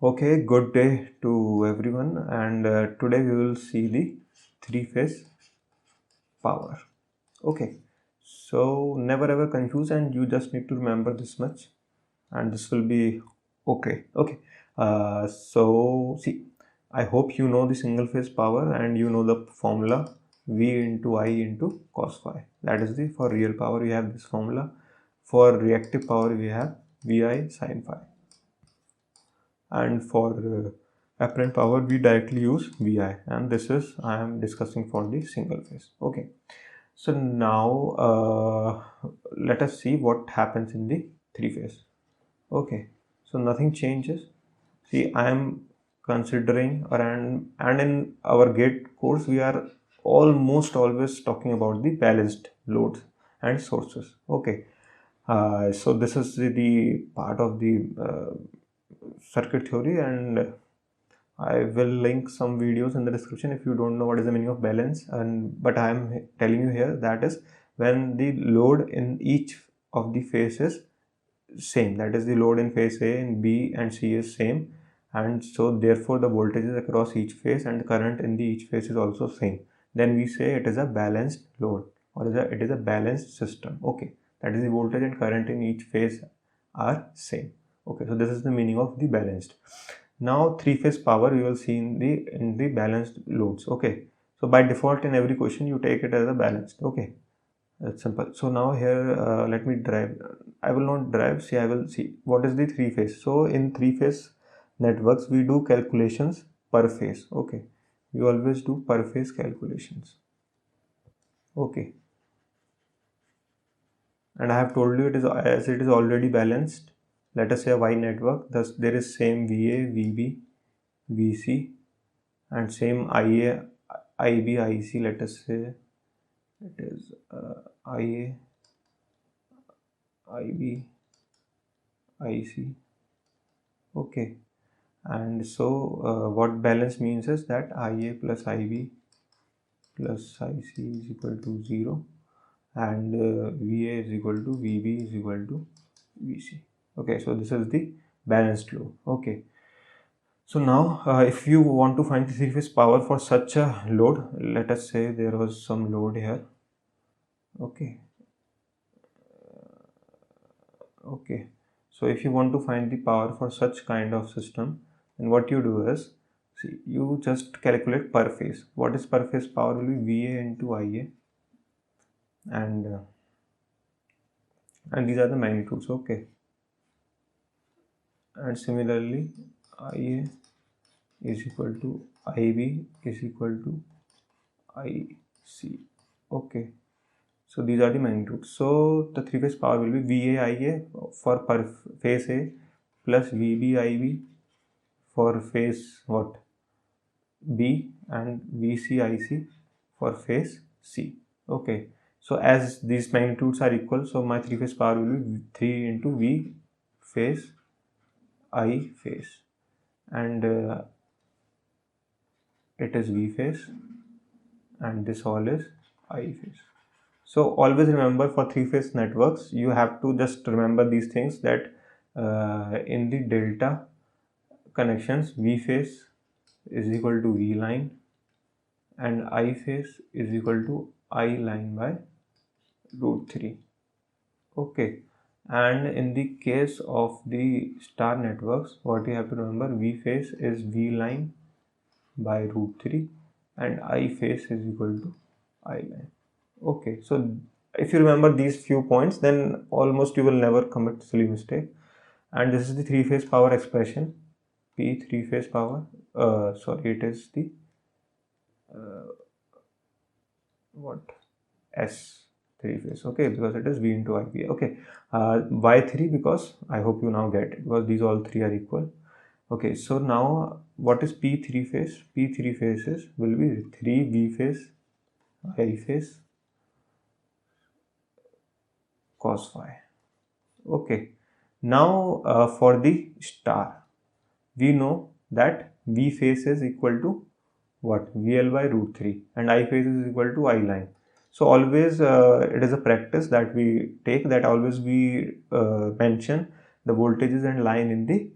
Okay, good day to everyone, and today we will see the three-phase power. Okay, so never ever confuse, and you just need to remember this much, and this will be okay. Okay, so see, I hope you know the single phase power and you know the formula V into I into cos phi. That is the for real power we have this formula. For reactive power we have Vi sin phi, and for apparent power we directly use Vi, and this is I am discussing for the single phase. Okay, so now let us see what happens in the three phase. Okay, so nothing changes. See, I am considering and in our gate course we are almost always talking about the balanced loads and sources. Okay, so this is the part of the circuit theory, and I will link some videos in the description if you don't know what is the meaning of balance. And but I am telling you here that is when the load in each of the phase is same, that is the load in phase A and B and C is same, and so therefore the voltages across each phase and the current in the each phase is also same, then we say it is a balanced load, or it is a balanced system. Okay, that is the voltage and current in each phase are same. Okay, so this is the meaning of the balanced. Now three phase power we will see in the balanced loads. Okay, so by default in every question you take it as a balanced. Okay, that's simple. So now here let me drive. I will not drive. See, I will see what is the three phase. So in three phase networks we do calculations per phase. Okay, we always do per phase calculations. Okay, and I have told you it is as it is already balanced. Let us say a Y network. Thus there is same VA, VB, VC, and same IA, IB, IC. Let us say it is IA, IB, IC. Okay, and so what balance means is that IA plus IB plus IC is equal to 0, and VA is equal to VB is equal to VC. Okay, so this is the balanced load. Okay, so now if you want to find the three phase power for such a load, let us say there was some load here. Okay, okay, so if you want to find the power for such kind of system, then what you do is, see, you just calculate per phase. What is per phase power will be VA into IA, and these are the magnitudes. Okay, and similarly IA is equal to IB is equal to IC. Okay, so these are the magnitudes. So the three phase power will be VA IA for per phase A plus VB IB for phase what B and VCIC for phase C. Okay, so as these magnitudes are equal, so my three phase power will be 3 into V phase I phase, and it is V phase, and this all is I phase. So always remember, for three phase networks you have to just remember these things, that in the delta connections V phase is equal to V line and I phase is equal to I line by root 3. Okay, and in the case of the star networks, what you have to remember, V phase is V line by root 3 and I phase is equal to I line. Okay, so if you remember these few points, then almost you will never commit silly mistake. And this is the three phase power expression, P three phase power. Sorry, it is the what S three phase. Okay, because it is V into IP. Okay, Y3 because I hope you now get it, because these all three are equal. Okay, so now what is P three phase? P three phases will be 3 V phase, I phase, cos phi. Okay, now for the star, we know that V phase is equal to what? VL by root 3 and I phase is equal to I line. So always it is a practice that we take, that always we mention the voltages and line in the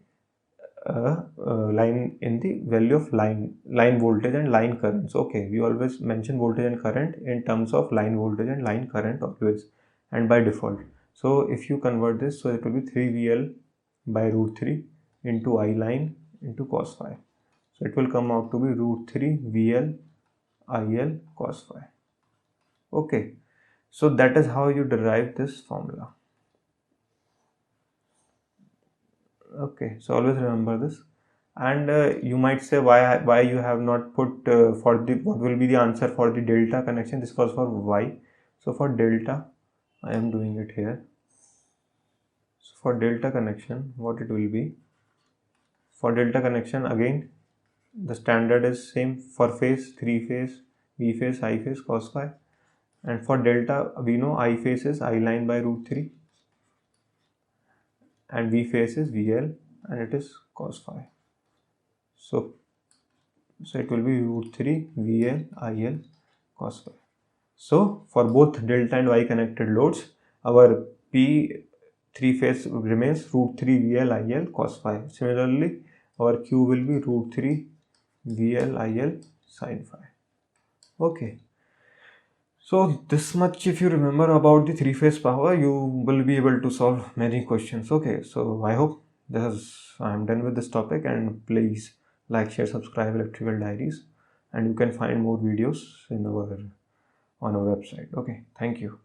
line in the value of line voltage and line currents. Okay, we always mention voltage and current in terms of line voltage and line current always, and by default. So if you convert this, so it will be 3VL by root 3 into I line into cos phi. So it will come out to be root 3 VL IL cos phi. Okay, so that is how you derive this formula. Okay, so always remember this. And you might say why you have not put for the what will be the answer for the delta connection. This was for Y. So for delta, I am doing it here. So for delta connection, what it will be? For delta connection, again the standard is same for phase, 3 phase, V phase, I phase, cos phi. And for delta, we know I phase is I line by root 3 and V phase is VL and it is cos phi. So it will be root 3 VL IL cos phi. So for both delta and Y connected loads, our P 3 phase remains root 3 VL IL cos phi. Similarly, our Q will be root 3 VL IL sin phi. Okay. So this much if you remember about the 3-phase power, you will be able to solve many questions. Okay, so I hope I am done with this topic, and please like, share, subscribe Electrical Diaries, and you can find more videos on our website. Okay, thank you.